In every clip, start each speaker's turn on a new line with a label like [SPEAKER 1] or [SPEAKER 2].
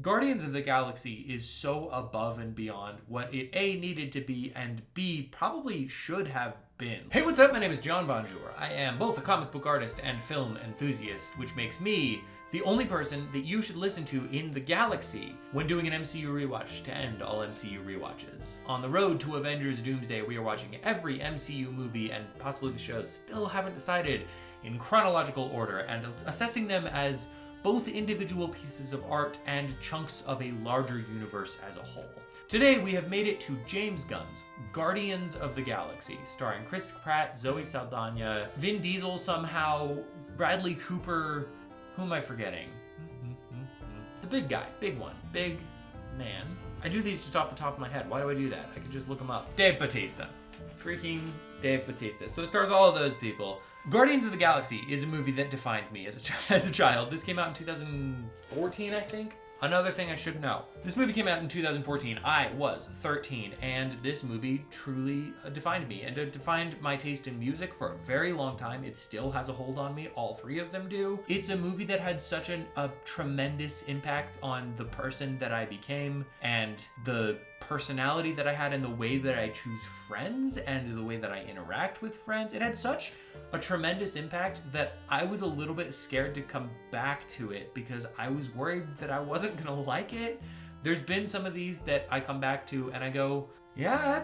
[SPEAKER 1] Guardians of the Galaxy is so above and beyond what it A, needed to be, and B, probably should have been. Hey, what's up? My name is John Bonjour. I am both a comic book artist and film enthusiast, which makes me the only person that you should listen to in the galaxy when doing an MCU rewatch to end all MCU rewatches. On the road to Avengers Doomsday, we are watching every MCU movie and possibly the shows still haven't decided in chronological order and assessing them as both individual pieces of art and chunks of a larger universe as a whole. Today we have made it to James Gunn's Guardians of the Galaxy, starring Chris Pratt, Zoe Saldana, Vin Diesel somehow, Bradley Cooper, who am I forgetting? The big guy, big one, big man. I do these just off the top of my head. Why do I do that? I could just look him up. Dave Bautista. Freaking Dave Bautista. So it stars all of those people. Guardians of the Galaxy is a movie that defined me as a child. This came out in 2014, I think. Another thing I should know. This movie came out in 2014. I was 13, and this movie truly defined me, and it defined my taste in music for a very long time. It still has a hold on me. All three of them do. It's a movie that had such a tremendous impact on the person that I became, and the personality that I had, and the way that I choose friends, and the way that I interact with friends. It had such a tremendous impact that I was a little bit scared to come back to it because I was worried that I wasn't gonna like it. There's been some of these that I come back to and I go, yeah,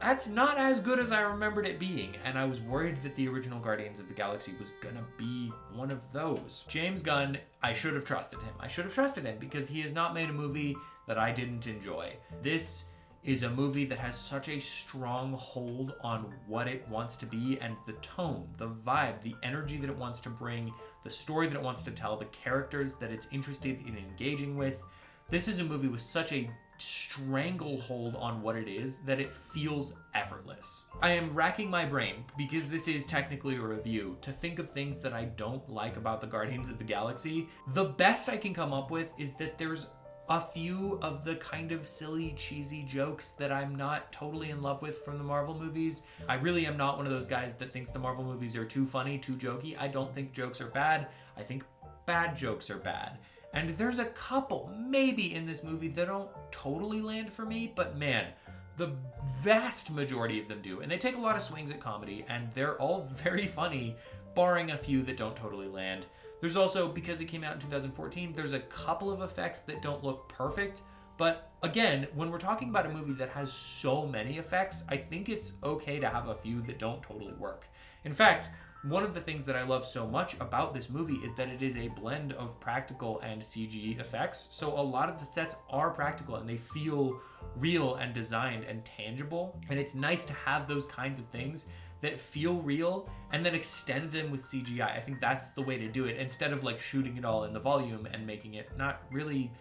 [SPEAKER 1] that's not as good as I remembered it being. And I was worried that the original Guardians of the Galaxy was gonna be one of those. James Gunn, I should have trusted him. I should have trusted him because he has not made a movie that I didn't enjoy. This is a movie that has such a strong hold on what it wants to be and the tone, the vibe, the energy that it wants to bring, the story that it wants to tell, the characters that it's interested in engaging with. This is a movie with such a stranglehold on what it is that it feels effortless. I am racking my brain, because this is technically a review, to think of things that I don't like about the Guardians of the Galaxy. The best I can come up with is that there's a few of the kind of silly, cheesy jokes that I'm not totally in love with from the Marvel movies. I really am not one of those guys that thinks the Marvel movies are too funny, too jokey. I don't think jokes are bad. I think bad jokes are bad. And there's a couple, maybe, in this movie that don't totally land for me, but man, the vast majority of them do. And they take a lot of swings at comedy, and they're all very funny, barring a few that don't totally land. There's also, because it came out in 2014, there's a couple of effects that don't look perfect. But again, when we're talking about a movie that has so many effects, I think it's okay to have a few that don't totally work. In fact, one of the things that I love so much about this movie is that it is a blend of practical and CG effects. So a lot of the sets are practical and they feel real and designed and tangible. And it's nice to have those kinds of things that feel real and then extend them with CGI. I think that's the way to do it, instead of like shooting it all in the volume and making it not really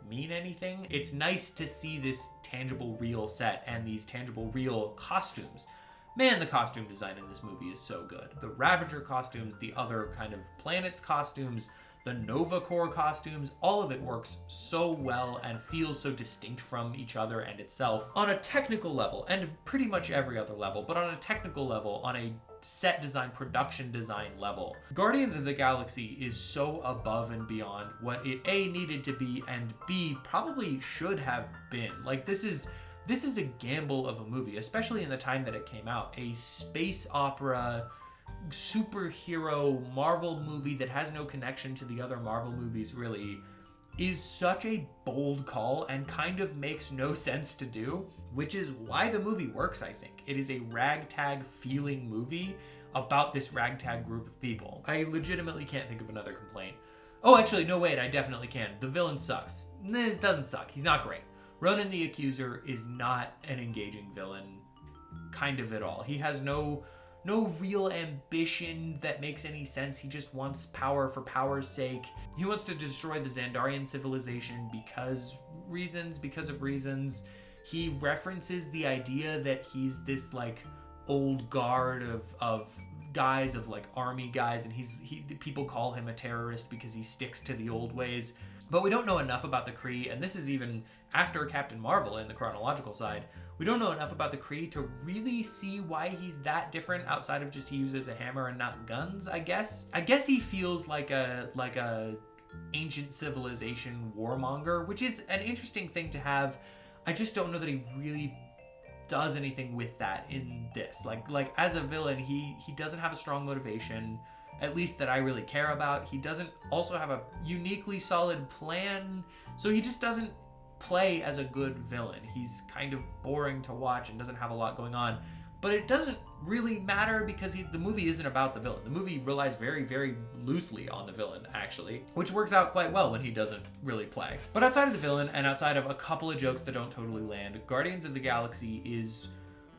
[SPEAKER 1] mean anything. It's nice to see this tangible real set and these tangible real costumes. Man, the costume design in this movie is so good. The Ravager costumes, the other kind of planets costumes, the Nova Corps costumes, all of it works so well and feels so distinct from each other and itself on a technical level, and pretty much every other level, but on a technical level, on a set design, production design level. Guardians of the Galaxy is so above and beyond what it A, needed to be, and B, probably should have been. Like, this is a gamble of a movie, especially in the time that it came out. A space opera, superhero Marvel movie that has no connection to the other Marvel movies really is such a bold call and kind of makes no sense to do, which is why the movie works, I think. It is a ragtag feeling movie about this ragtag group of people. I legitimately can't think of another complaint. Oh, actually, no, wait, I definitely can. The villain sucks. This doesn't suck. He's not great. Ronan the Accuser is not an engaging villain, kind of at all. He has no real ambition that makes any sense. He just wants power for power's sake. He wants to destroy the Xandarian civilization because of reasons. He references the idea that he's this like old guard of guys, of like army guys, and people call him a terrorist because he sticks to the old ways. But we don't know enough about the Kree, and this is even after Captain Marvel in the chronological side. We don't know enough about the Kree to really see why he's that different outside of just he uses a hammer and not guns, I guess. I guess he feels like a ancient civilization warmonger, which is an interesting thing to have. I just don't know that he really does anything with that in this. Like as a villain, he doesn't have a strong motivation, at least that I really care about. He doesn't also have a uniquely solid plan, so he just doesn't play as a good villain. He's kind of boring to watch and doesn't have a lot going on. But it doesn't really matter because the movie isn't about the villain. The movie relies very, very loosely on the villain, actually, which works out quite well when he doesn't really play. But outside of the villain and outside of a couple of jokes that don't totally land, Guardians of the Galaxy is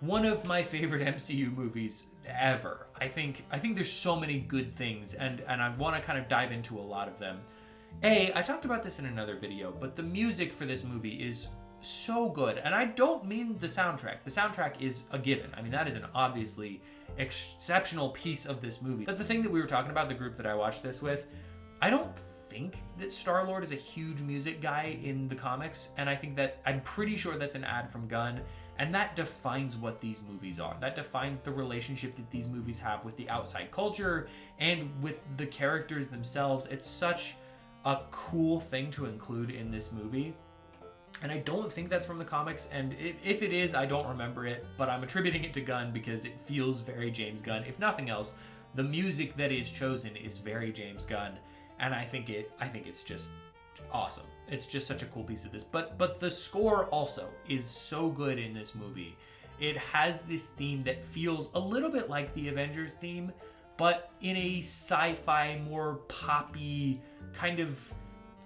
[SPEAKER 1] one of my favorite MCU movies ever. I think there's so many good things, and I want to kind of dive into a lot of them. I talked about this in another video, but the music for this movie is so good, and I don't mean the soundtrack. The soundtrack is a given. I mean, that is an obviously exceptional piece of this movie. That's the thing that we were talking about, the group that I watched this with. I don't think that Star-Lord is a huge music guy in the comics, and I'm pretty sure that's an ad from Gunn, and that defines what these movies are. That defines the relationship that these movies have with the outside culture and with the characters themselves. It's such a cool thing to include in this movie. And I don't think that's from the comics, and if it is, I don't remember it, but I'm attributing it to Gunn because it feels very James Gunn. If nothing else, the music that is chosen is very James Gunn, and I think it's just awesome. It's just such a cool piece of this. But the score also is so good in this movie. It has this theme that feels a little bit like the Avengers theme, but in a sci-fi, more poppy, kind of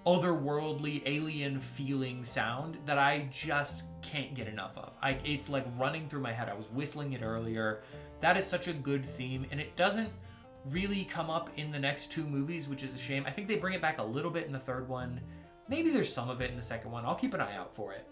[SPEAKER 1] otherworldly, alien feeling sound that I just can't get enough of. It's like running through my head. I was whistling it earlier. That is such a good theme, and it doesn't really come up in the next two movies, which is a shame. I think they bring it back a little bit in the third one. Maybe there's some of it in the second one. I'll keep an eye out for it.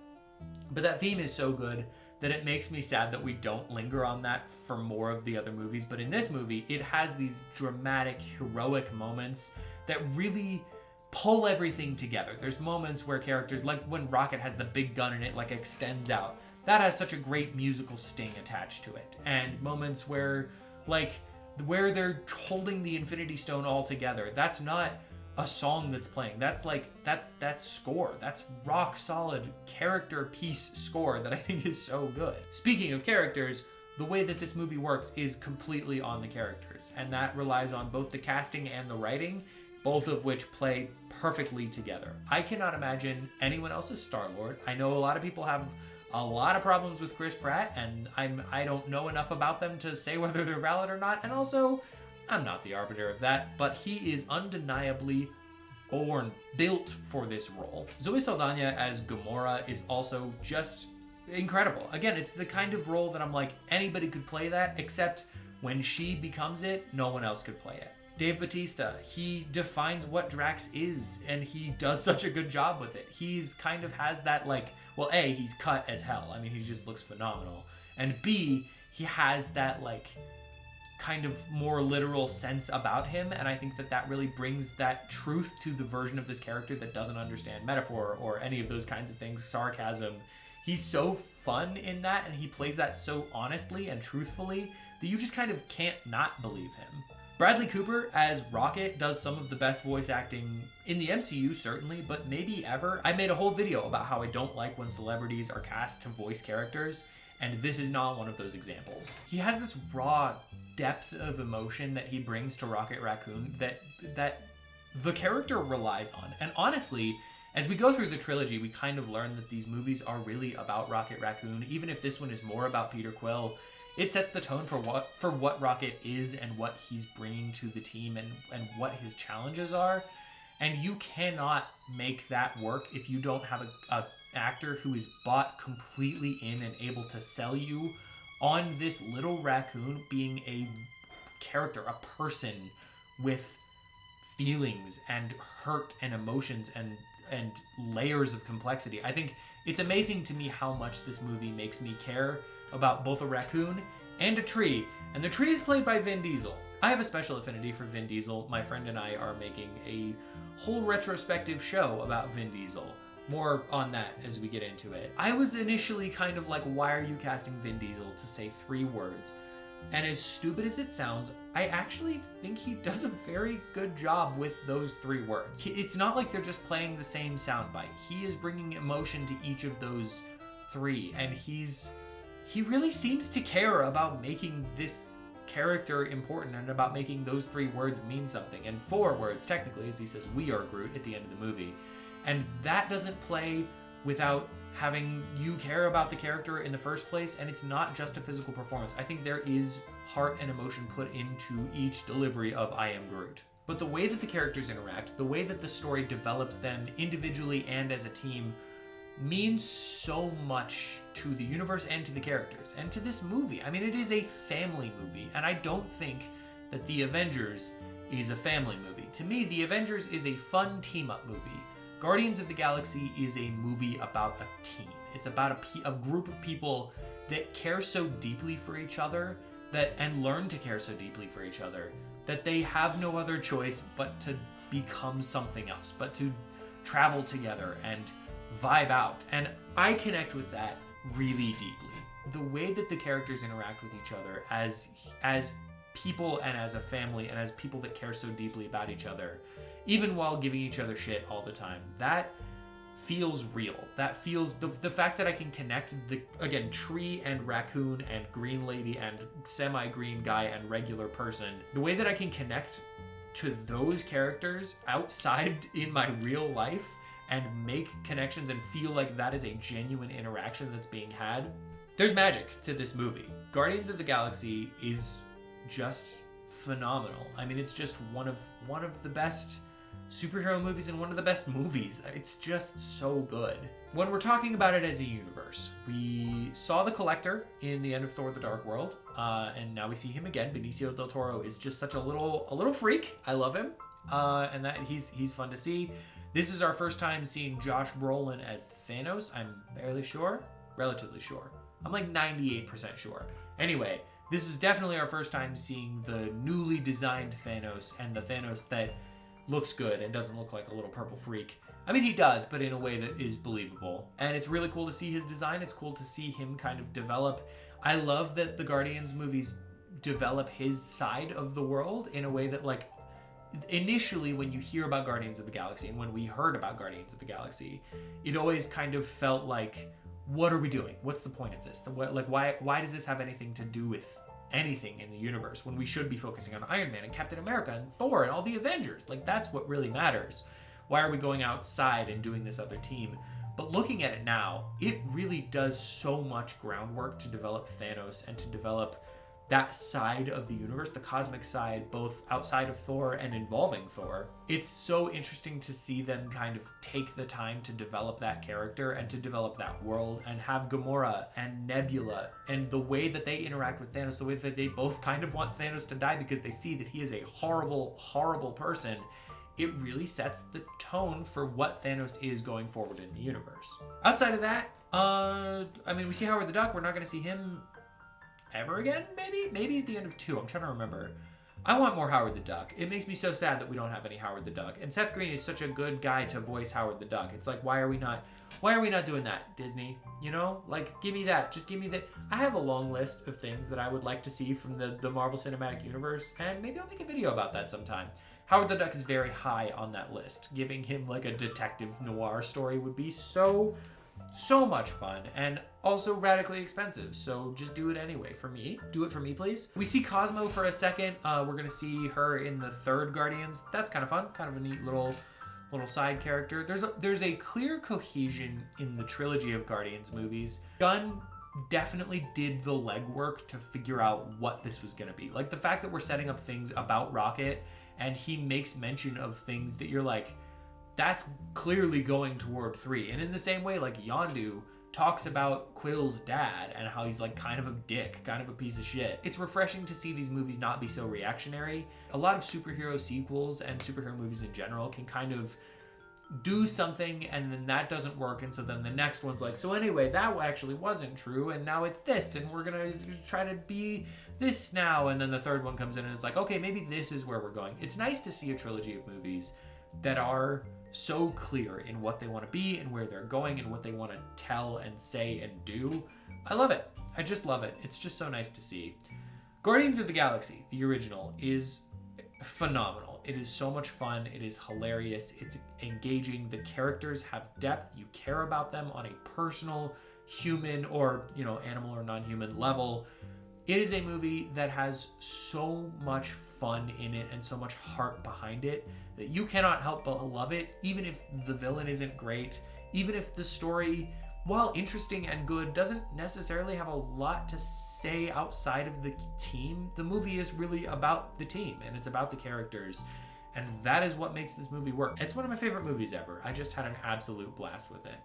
[SPEAKER 1] But that theme is so good that it makes me sad that we don't linger on that for more of the other movies. But in this movie, it has these dramatic, heroic moments that really pull everything together. There's moments where characters, like when Rocket has the big gun and it like extends out, that has such a great musical sting attached to it. And moments where they're holding the Infinity Stone all together, that's not a song that's playing. That's score. That's rock solid character piece score that I think is so good. Speaking of characters, the way that this movie works is completely on the characters, and that relies on both the casting and the writing, both of which play perfectly together. I cannot imagine anyone else's Star-Lord. I know a lot of people have a lot of problems with Chris Pratt, and I don't know enough about them to say whether they're valid or not, and also, I'm not the arbiter of that, but he is undeniably built for this role. Zoe Saldana as Gamora is also just incredible. Again, it's the kind of role that I'm like, anybody could play that, except when she becomes it, no one else could play it. Dave Bautista, he defines what Drax is, and he does such a good job with it. He's kind of has that he's cut as hell. I mean, he just looks phenomenal. And B, he has that kind of more literal sense about him, and I think that really brings that truth to the version of this character that doesn't understand metaphor or any of those kinds of things, sarcasm. He's so fun in that, and he plays that so honestly and truthfully that you just kind of can't not believe him. Bradley Cooper as Rocket does some of the best voice acting in the MCU, certainly, but maybe ever. I made a whole video about how I don't like when celebrities are cast to voice characters, and this is not one of those examples. He has this raw depth of emotion that he brings to Rocket Raccoon that the character relies on. And honestly, as we go through the trilogy, we kind of learn that these movies are really about Rocket Raccoon. Even if this one is more about Peter Quill, it sets the tone for what Rocket is and what he's bringing to the team and what his challenges are. And you cannot make that work if you don't have a actor who is bought completely in and able to sell you on this little raccoon being a character, a person with feelings and hurt and emotions and layers of complexity. I think it's amazing to me how much this movie makes me care about both a raccoon and a tree, and the tree is played by Vin Diesel. I have a special affinity for Vin Diesel. My friend and I are making a whole retrospective show about Vin Diesel. More on that as we get into it. I was initially kind of like, why are you casting Vin Diesel to say 3 words? And as stupid as it sounds, I actually think he does a very good job with those 3 words. It's not like they're just playing the same soundbite. He is bringing emotion to each of those 3, and he really seems to care about making this character important and about making those 3 words mean something. And 4 words, technically, as he says, "We are Groot" at the end of the movie. And that doesn't play without having you care about the character in the first place, and it's not just a physical performance. I think there is heart and emotion put into each delivery of "I am Groot." But the way that the characters interact, the way that the story develops them individually and as a team, means so much to the universe and to the characters and to this movie. I mean, it is a family movie, and I don't think that The Avengers is a family movie. To me, The Avengers is a fun team-up movie. Guardians of the Galaxy is a movie about a team. It's about a group of people that care so deeply for each other and learn to care so deeply for each other that they have no other choice but to become something else, but to travel together and vibe out. And I connect with that really deeply. The way that the characters interact with each other as people and as a family and as people that care so deeply about each other, even while giving each other shit all the time, that feels real. That feels, the fact that I can connect again, tree and raccoon and green lady and semi-green guy and regular person, the way that I can connect to those characters outside in my real life and make connections and feel like that is a genuine interaction that's being had, there's magic to this movie. Guardians of the Galaxy is just phenomenal. I mean, it's just one of the best superhero movies and one of the best movies. It's just so good. When we're talking about it as a universe, we saw the Collector in the end of Thor: The Dark World, and now we see him again. Benicio del Toro is just such a little freak. I love him, and that he's fun to see. This is our first time seeing Josh Brolin as Thanos. I'm relatively sure. I'm like 98% sure. Anyway, this is definitely our first time seeing the newly designed Thanos, and the Thanos that looks good and doesn't look like a little purple freak. I mean, he does, but in a way that is believable. And it's really cool to see his design. It's cool to see him kind of develop. I love that the Guardians movies develop his side of the world in a way that, like, initially when you hear about Guardians of the Galaxy and when we heard about Guardians of the Galaxy, it always kind of felt like, what are we doing? What's the point of this? Why does this have anything to do with anything in the universe when we should be focusing on Iron Man and Captain America and Thor and all the Avengers? Like, that's what really matters. Why are we going outside and doing this other team? But looking at it now, it really does so much groundwork to develop Thanos and to develop that side of the universe, the cosmic side, both outside of Thor and involving Thor. It's so interesting to see them kind of take the time to develop that character and to develop that world, and have Gamora and Nebula and the way that they interact with Thanos, the way that they both kind of want Thanos to die because they see that he is a horrible, horrible person. It really sets the tone for what Thanos is going forward in the universe. Outside of that, we see Howard the Duck. We're not going to see him ever again, maybe at the end of 2. I'm trying to remember. I want more Howard the Duck. It makes me so sad that we don't have any Howard the Duck. And Seth Green is such a good guy to voice Howard the Duck. It's like, why are we not doing that, Disney? You know, like, give me that. Just give me that. I have a long list of things that I would like to see from the Marvel Cinematic Universe, and maybe I'll make a video about that sometime. Howard the Duck is very high on that list. Giving him like a detective noir story would be so much fun, and also radically expensive, so just do it anyway for me. Do it for me, please. We see Cosmo for a second. We're gonna see her in the 3rd Guardians. That's kind of fun, kind of a neat little side character. There's a clear cohesion in the trilogy of Guardians movies. Gunn definitely did the legwork to figure out what this was gonna be. Like, the fact that we're setting up things about Rocket, and he makes mention of things that you're like, that's clearly going toward 3. And in the same way, like, Yondu talks about Quill's dad and how he's like kind of a dick, kind of a piece of shit. It's refreshing to see these movies not be so reactionary. A lot of superhero sequels and superhero movies in general can kind of do something and then that doesn't work, and so then the next one's like, so anyway, that actually wasn't true and now it's this and we're gonna try to be this now, and then the 3rd one comes in and it's like, okay, maybe this is where we're going. It's nice to see a trilogy of movies that are so clear in what they want to be and where they're going and what they want to tell and say and do. I love it. I just love it. It's just so nice to see. Guardians of the Galaxy, the original, is phenomenal. It is so much fun. It is hilarious. It's engaging. The characters have depth. You care about them on a personal, human, or, animal or non-human level. It is a movie that has so much fun in it and so much heart behind it that you cannot help but love it, even if the villain isn't great, even if the story, while interesting and good, doesn't necessarily have a lot to say outside of the team. The movie is really about the team and it's about the characters, and that is what makes this movie work. It's one of my favorite movies ever. I just had an absolute blast with it.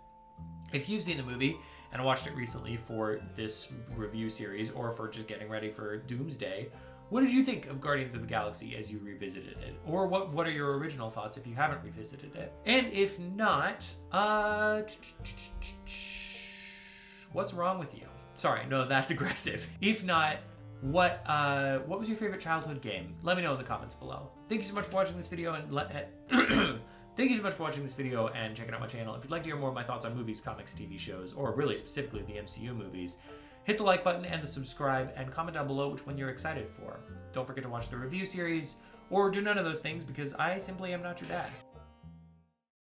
[SPEAKER 1] If you've seen the movie and watched it recently for this review series or for just getting ready for Doomsday, what did you think of Guardians of the Galaxy as you revisited it? Or what are your original thoughts if you haven't revisited it? And if not, what's wrong with you? Sorry, no, that's aggressive. If not, what was your favorite childhood game? Let me know in the comments below. Thank you so much for watching this video and Thank you so much for watching this video and checking out my channel. If you'd like to hear more of my thoughts on movies, comics, TV shows, or really specifically the MCU movies, hit the like button and the subscribe, and comment down below which one you're excited for. Don't forget to watch the review series, or do none of those things because I simply am not your dad.